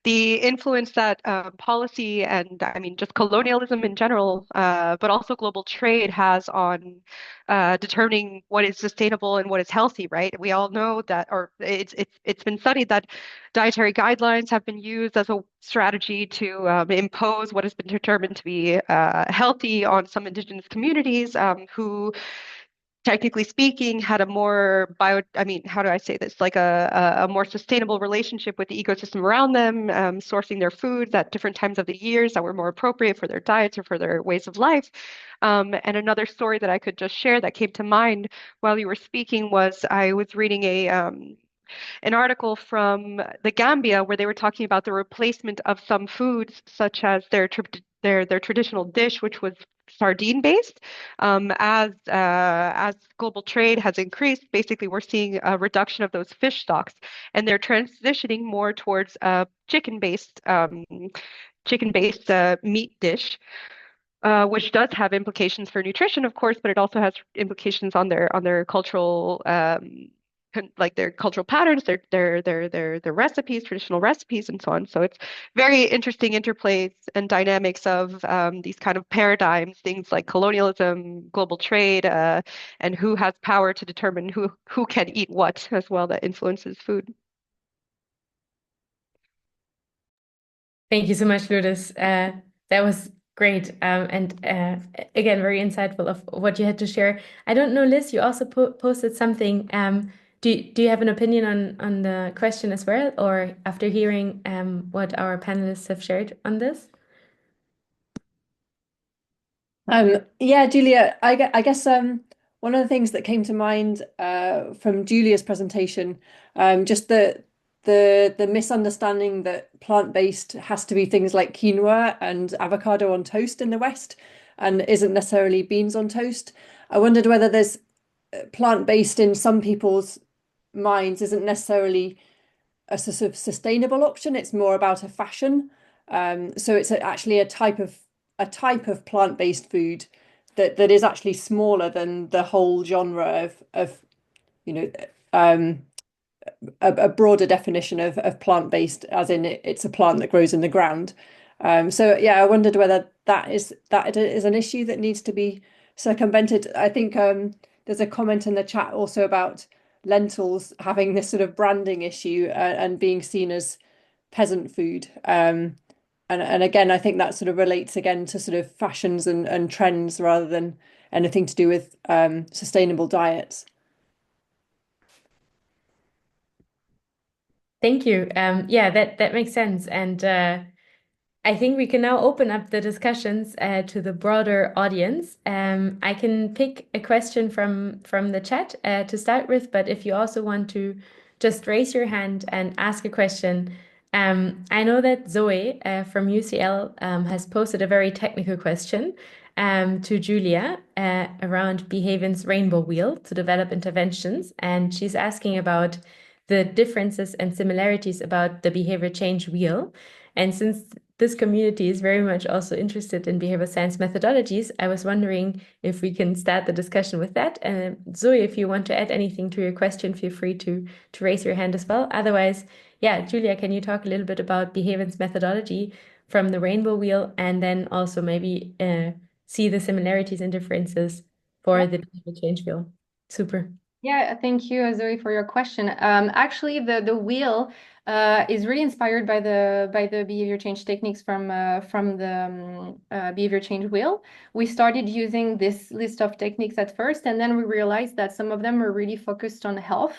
the influence that policy and I mean just colonialism in general, but also global trade has on determining what is sustainable and what is healthy, right? We all know that, or it's been studied that dietary guidelines have been used as a strategy to impose what has been determined to be healthy on some indigenous communities who technically speaking, had a more how do I say this? Like a more sustainable relationship with the ecosystem around them, sourcing their foods at different times of the years that were more appropriate for their diets or for their ways of life. And another story that I could just share that came to mind while you were speaking was I was reading an article from the Gambia where they were talking about the replacement of some foods, such as their traditional dish, which was sardine based. As global trade has increased, basically we're seeing a reduction of those fish stocks, and they're transitioning more towards a chicken-based meat dish. Which does have implications for nutrition, of course, but it also has implications on their cultural like their cultural patterns, their recipes, traditional recipes, and so on. So it's very interesting interplays and dynamics of these kind of paradigms, things like colonialism, global trade, and who has power to determine who can eat what as well that influences food. Thank you so much, Lourdes. That was great. And again, very insightful of what you had to share. I don't know, Liz, you also posted something. Do you have an opinion on the question as well, or after hearing what our panelists have shared on this? Yeah, Julia, I guess one of the things that came to mind from Julia's presentation, just the misunderstanding that plant-based has to be things like quinoa and avocado on toast in the West and isn't necessarily beans on toast. I wondered whether there's plant-based in some people's minds isn't necessarily a sort of sustainable option. It's more about a fashion. So it's actually a type of plant-based food that is actually smaller than the whole genre of a broader definition of plant-based, as in it's a plant that grows in the ground. So yeah, I wondered whether that is an issue that needs to be circumvented. I think there's a comment in the chat also about lentils having this sort of branding issue and being seen as peasant food. And again, I think that sort of relates again to sort of fashions and trends rather than anything to do with sustainable diets. Thank you. Yeah, that makes sense. And I think we can now open up the discussions to the broader audience. I can pick a question from the chat to start with, but if you also want to just raise your hand and ask a question. I know that Zoe from UCL has posted a very technical question to Julia around Behaven's rainbow wheel to develop interventions. And she's asking about the differences and similarities about the behavior change wheel. And since this community is very much also interested in behavioral science methodologies, I was wondering if we can start the discussion with that. And Zoe, if you want to add anything to your question, feel free to raise your hand as well. Otherwise, yeah, Julia, can you talk a little bit about Behaven's methodology from the rainbow wheel, and then also maybe see the similarities and differences for the behavior change wheel? Super. Yeah, thank you, Zoe, for your question. Actually, the wheel is really inspired by the behavior change techniques from the behavior change wheel. We started using this list of techniques at first, and then we realized that some of them were really focused on health,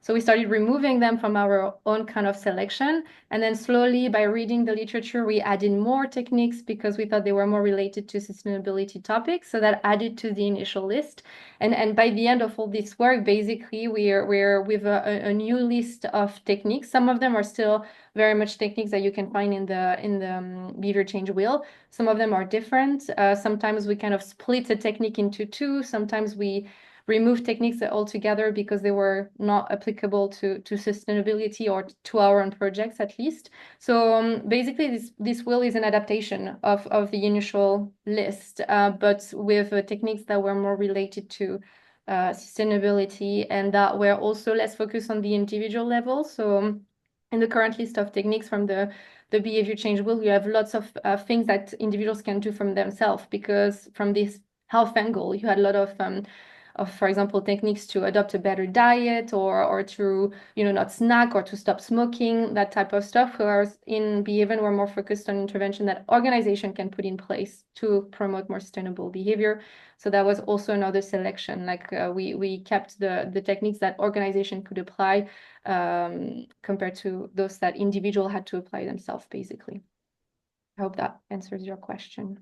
So we started removing them from our own kind of selection. And then slowly, by reading the literature, we added more techniques because we thought they were more related to sustainability topics. So that added to the initial list. And by the end of all this work, basically, we're with a new list of techniques. Some of them are still very much techniques that you can find in the behavior change wheel. Some of them are different. Sometimes we kind of split a technique into two. Sometimes we remove techniques altogether because they were not applicable to sustainability or to our own projects at least. So basically this wheel is an adaptation of the initial list, but with techniques that were more related to sustainability and that were also less focused on the individual level. So in the current list of techniques from the behavior change wheel, you have lots of things that individuals can do from themselves, because from this health angle, you had a lot of, for example, techniques to adopt a better diet or to, not snack or to stop smoking, that type of stuff. Whereas in Behaven, we're more focused on intervention that organization can put in place to promote more sustainable behavior. So that was also another selection. Like we kept the techniques that organization could apply compared to those that individual had to apply themselves, basically. I hope that answers your question.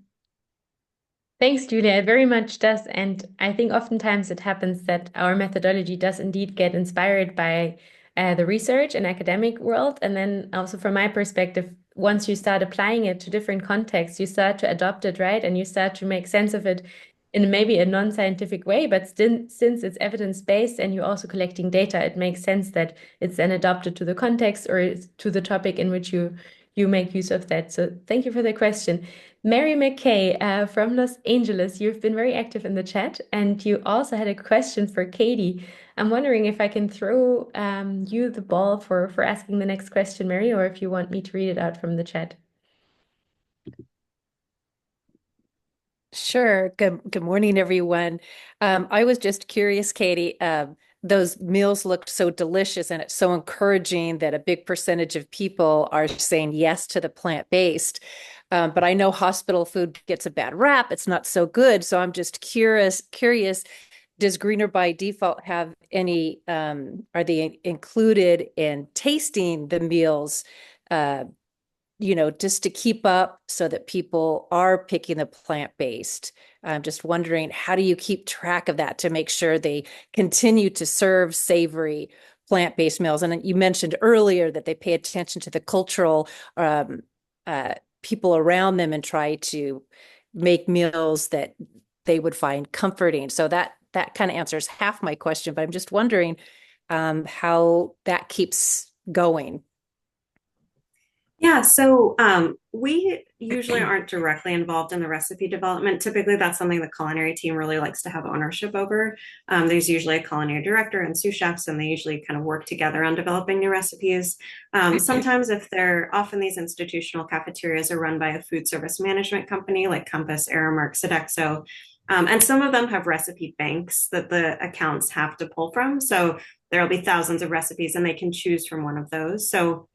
Thanks, Julia. It very much does. And I think oftentimes it happens that our methodology does indeed get inspired by the research and academic world. And then also from my perspective, once you start applying it to different contexts, you start to adopt it, right? And you start to make sense of it in maybe a non-scientific way, but since it's evidence-based and you're also collecting data, it makes sense that it's then adopted to the context or to the topic in which you make use of that. So thank you for the question. Mary McKay from Los Angeles, you've been very active in the chat, and you also had a question for Katie. I'm wondering if I can throw you the ball for asking the next question, Mary, or if you want me to read it out from the chat. Sure. Good morning, everyone. I was just curious, Katie. Those meals looked so delicious, and it's so encouraging that a big percentage of people are saying yes to the plant-based. But I know hospital food gets a bad rap. It's not so good. So I'm just curious, does Greener by Default have any, are they included in tasting the meals, just to keep up so that people are picking the plant-based? I'm just wondering, how do you keep track of that to make sure they continue to serve savory plant-based meals? And you mentioned earlier that they pay attention to the cultural people around them and try to make meals that they would find comforting. So that kind of answers half my question, but I'm just wondering how that keeps going. Yeah, so we usually aren't directly involved in the recipe development. Typically, that's something the culinary team really likes to have ownership over. There's usually a culinary director and sous chefs, and they usually kind of work together on developing new recipes. Sometimes often these institutional cafeterias are run by a food service management company like Compass, Aramark, Sodexo. And some of them have recipe banks that the accounts have to pull from. So there'll be thousands of recipes and they can choose from one of those. So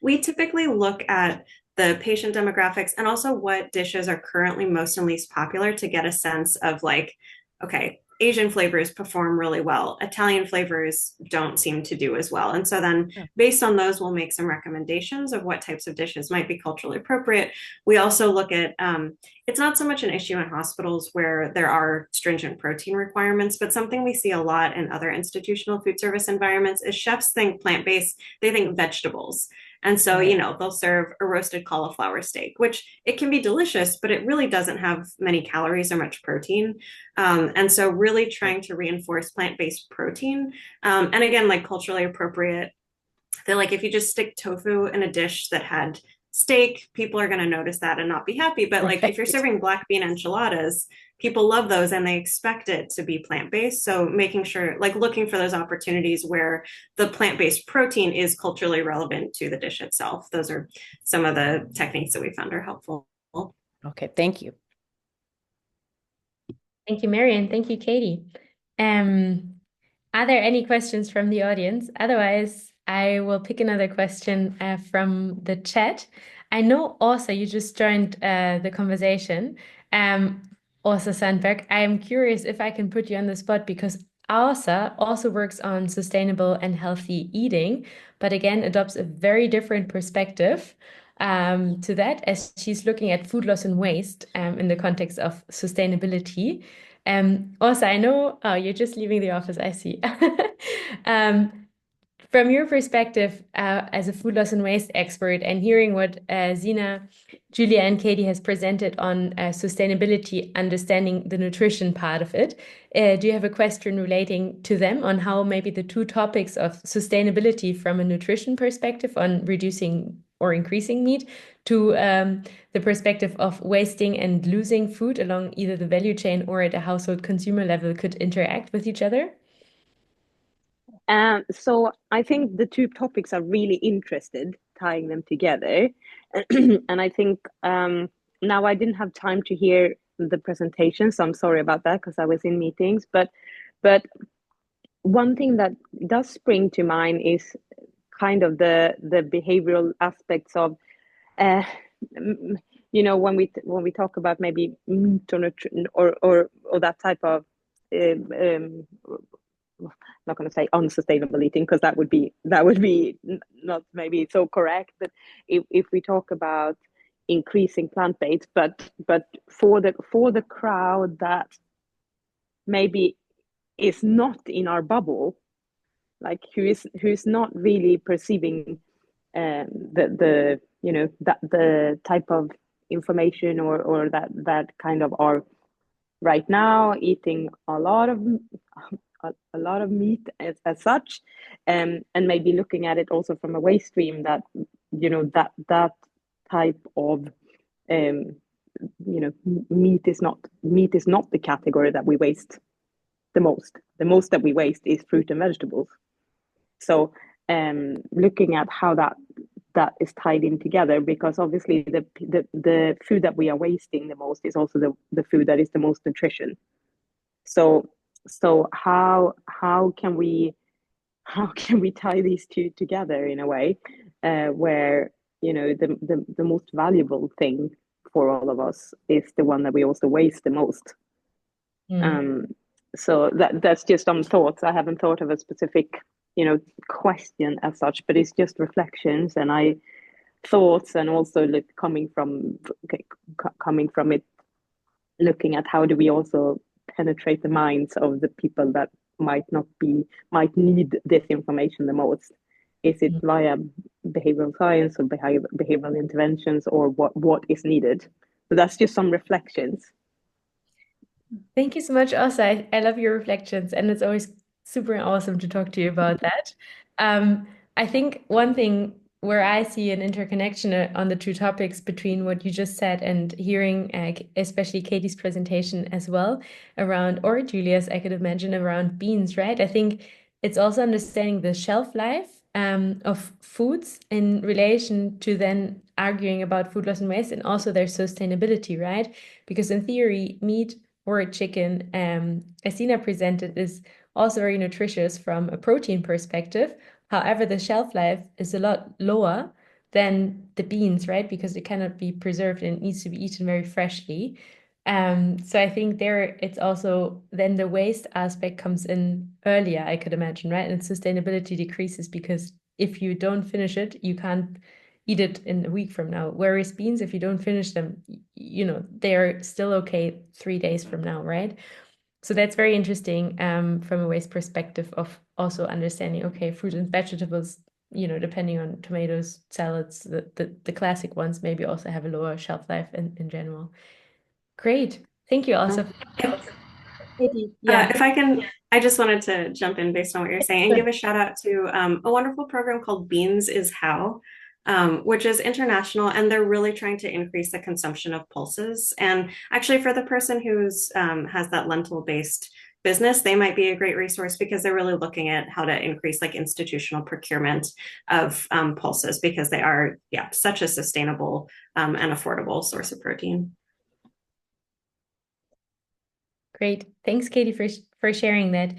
we typically look at the patient demographics and also what dishes are currently most and least popular to get a sense of like, okay, Asian flavors perform really well. Italian flavors don't seem to do as well. And so then based on those, we'll make some recommendations of what types of dishes might be culturally appropriate. We also look at, it's not so much an issue in hospitals where there are stringent protein requirements, but something we see a lot in other institutional food service environments is chefs think plant-based, they think vegetables. And so, they'll serve a roasted cauliflower steak, which it can be delicious, but it really doesn't have many calories or much protein. And so really trying to reinforce plant-based protein. And again, like culturally appropriate, they're like, if you just stick tofu in a dish that had steak, people are going to notice that and not be happy. But like if you're serving black bean enchiladas, people love those and they expect it to be plant-based. So making sure, like looking for those opportunities where the plant-based protein is culturally relevant to the dish itself. Those are some of the techniques that we found are helpful. Okay, thank you. Thank you, Mary, and thank you, Katie. Are there any questions from the audience? Otherwise, I will pick another question from the chat. I know also you just joined the conversation. Also, Sandberg, I am curious if I can put you on the spot because Asa also works on sustainable and healthy eating, but again adopts a very different perspective to that, as she's looking at food loss and waste in the context of sustainability. Also, I know, oh, you're just leaving the office, I see. From your perspective as a food loss and waste expert, and hearing what Zeena, Julia, and Katie has presented on sustainability, understanding the nutrition part of it, do you have a question relating to them on how maybe the two topics of sustainability from a nutrition perspective on reducing or increasing meat to the perspective of wasting and losing food along either the value chain or at a household consumer level could interact with each other? So I think the two topics are really interested, tying them together. And I think now I didn't have time to hear the presentation, so I'm sorry about that because I was in meetings. But one thing that does spring to mind is kind of the behavioral aspects of you know, when we talk about maybe meat or that type of not going to say unsustainable eating because that would be not maybe so correct, but if we talk about increasing plant-based, but for the crowd that maybe is not in our bubble, like who's not really perceiving the you know that the type of information or that kind of are right now eating a lot of meat as such, and maybe looking at it also from a waste stream that you know that type of you know meat is not the category that we waste the most. The most that we waste is fruit and vegetables. So looking at how that is tied in together, because obviously the food that we are wasting the most is also the food that is the most nutrition. So how can we tie these two together in a way where you know the most valuable thing for all of us is the one that we also waste the most. So that's just some thoughts. I haven't thought of a specific question as such, but it's just reflections and thoughts, and also coming from it, looking at how do we also penetrate the minds of the people that might need this information the most. Is it via behavioral science or behavioral interventions, or what is needed? So that's just some reflections. Thank you so much, Asa. I love your reflections, and it's always super awesome to talk to you about that. I think one thing where I see an interconnection on the two topics between what you just said and hearing, especially Katie's presentation as well around, or Julia's, I could imagine, around beans, right? I think it's also understanding the shelf life of foods in relation to then arguing about food loss and waste, and also their sustainability, right? Because in theory, meat or chicken, as Zeena presented, is also very nutritious from a protein perspective. However, the shelf life is a lot lower than the beans, right? Because it cannot be preserved and it needs to be eaten very freshly. So I think there it's also then the waste aspect comes in earlier, I could imagine, right? And sustainability decreases because if you don't finish it, you can't eat it in a week from now. Whereas beans, if you don't finish them, they're still okay 3 days from now, right? So that's very interesting from a waste perspective of also understanding, okay, fruit and vegetables, depending on tomatoes, salads, the classic ones maybe also have a lower shelf life in general. Great. Thank you also. If I can, I just wanted to jump in based on what you're saying and give a shout out to a wonderful program called Beans is How, which is international, and they're really trying to increase the consumption of pulses. And actually, for the person who's has that lentil-based business, they might be a great resource because they're really looking at how to increase like institutional procurement of pulses, because they are such a sustainable and affordable source of protein. Great. Thanks, Katie, for sharing that.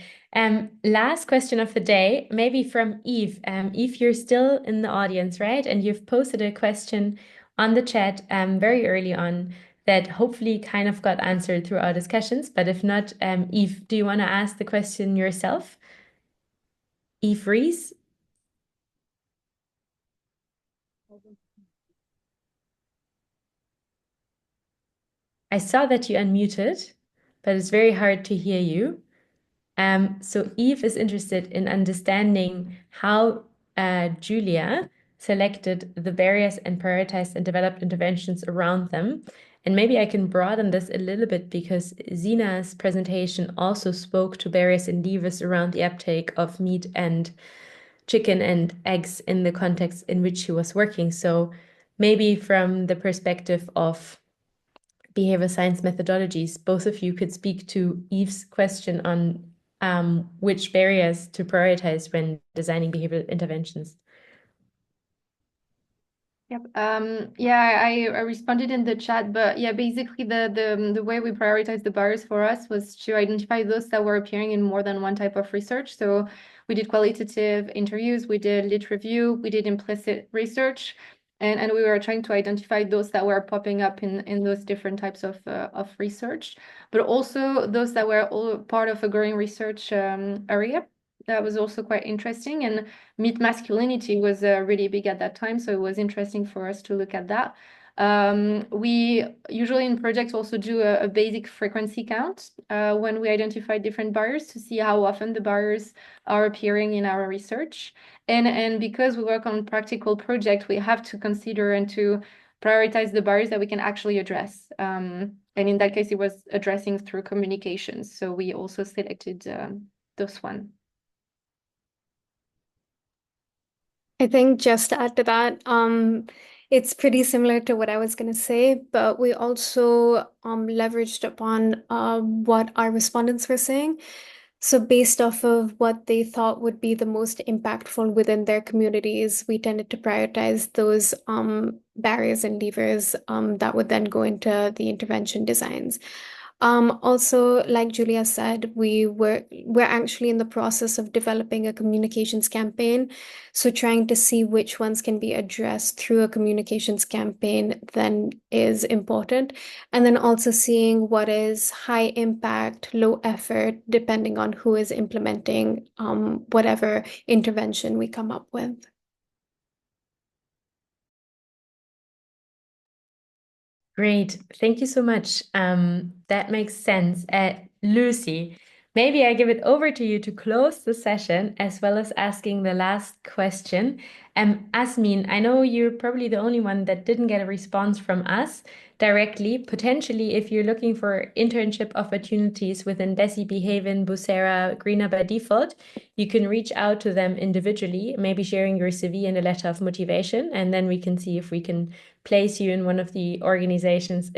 Last question of the day, maybe from Eve. Eve, you're still in the audience, right? And you've posted a question on the chat very early on that hopefully kind of got answered through our discussions. But if not, Eve, do you want to ask the question yourself? Eve Rees? I saw that you unmuted, but it's very hard to hear you. So Eve is interested in understanding how Julia selected the barriers and prioritized and developed interventions around them. And maybe I can broaden this a little bit because Zeena's presentation also spoke to barriers and levers around the uptake of meat and chicken and eggs in the context in which she was working. So maybe from the perspective of behavior science methodologies, both of you could speak to Eve's question on which barriers to prioritize when designing behavioral interventions. Yep. Yeah, I responded in the chat, but yeah, basically the way we prioritize the barriers for us was to identify those that were appearing in more than one type of research. So we did qualitative interviews, we did lit review, we did implicit research, and we were trying to identify those that were popping up in those different types of research, but also those that were all part of a growing research area. That was also quite interesting. And meat masculinity was really big at that time, so it was interesting for us to look at that. We usually in projects also do a basic frequency count when we identify different barriers to see how often the barriers are appearing in our research. And because we work on practical projects, we have to consider and to prioritize the barriers that we can actually address. And in that case, it was addressing through communications. So we also selected those one. I think just to add to that, it's pretty similar to what I was going to say, but we also leveraged upon what our respondents were saying. So based off of what they thought would be the most impactful within their communities, we tended to prioritize those barriers and levers that would then go into the intervention designs. Also, like Julia said, we're actually in the process of developing a communications campaign. So trying to see which ones can be addressed through a communications campaign then is important. And then also seeing what is high impact, low effort, depending on who is implementing whatever intervention we come up with. Great. Thank you so much. That makes sense. Lucy, maybe I give it over to you to close the session as well as asking the last question. Asmin, I know you're probably the only one that didn't get a response from us directly. Potentially, if you're looking for internship opportunities within Bescy, Behaven, Busara, Greener by Default, you can reach out to them individually, maybe sharing your CV and a letter of motivation, and then we can see if we can place you in one of the organizations.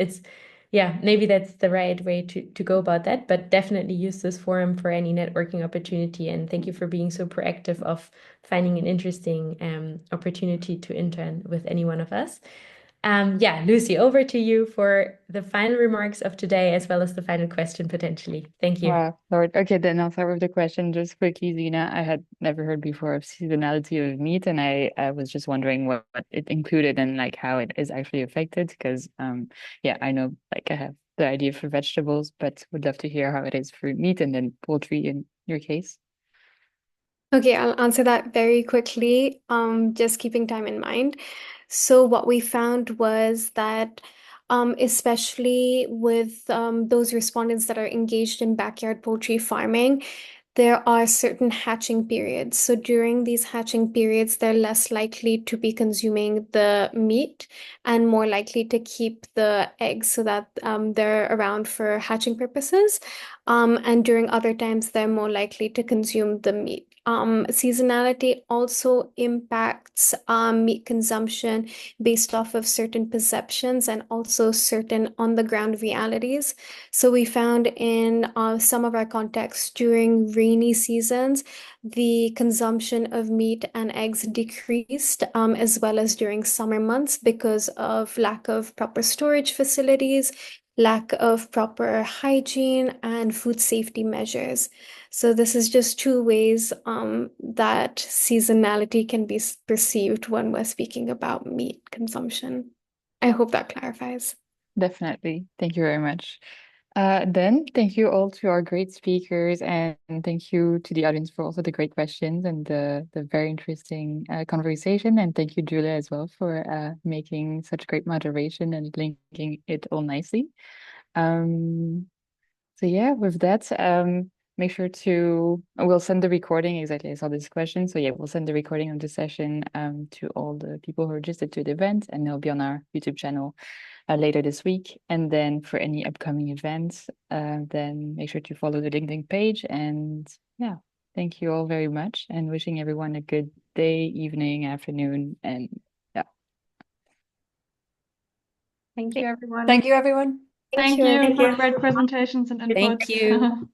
Yeah, maybe that's the right way to go about that, but definitely use this forum for any networking opportunity. And thank you for being so proactive of finding an interesting opportunity to intern with any one of us. Yeah, Lucy, over to you for the final remarks of today, as well as the final question potentially. Thank you. Wow, Lord. Okay, then I'll start with the question just quickly, Zeena. I had never heard before of seasonality of meat, and I was just wondering what it included and like how it is actually affected. Because yeah, I know like I have the idea for vegetables, but would love to hear how it is for meat and then poultry in your case. Okay, I'll answer that very quickly, just keeping time in mind. So what we found was that especially with those respondents that are engaged in backyard poultry farming, there are certain hatching periods. So during these hatching periods, they're less likely to be consuming the meat and more likely to keep the eggs so that they're around for hatching purposes. And during other times, they're more likely to consume the meat. Seasonality also impacts meat consumption based off of certain perceptions and also certain on-the-ground realities. So we found in some of our contexts during rainy seasons, the consumption of meat and eggs decreased, as well as during summer months because of lack of proper storage facilities, lack of proper hygiene, and food safety measures. So this is just two ways that seasonality can be perceived when we're speaking about meat consumption. I hope that clarifies. Definitely. Thank you very much. Then thank you all to our great speakers, and thank you to the audience for also the great questions and the very interesting conversation. And thank you, Julia, as well, for making such great moderation and linking it all nicely. So yeah, with that, make sure we'll send the recording exactly. I saw this question. So yeah, we'll send the recording of the session to all the people who registered to the event, and it'll be on our YouTube channel later this week. And then for any upcoming events, then make sure to follow the LinkedIn page. And yeah, thank you all very much, and wishing everyone a good day, evening, afternoon, and yeah. Thank you, everyone. Thank you, everyone. Thank Thank you, you everyone. for great presentations and input. Thank you.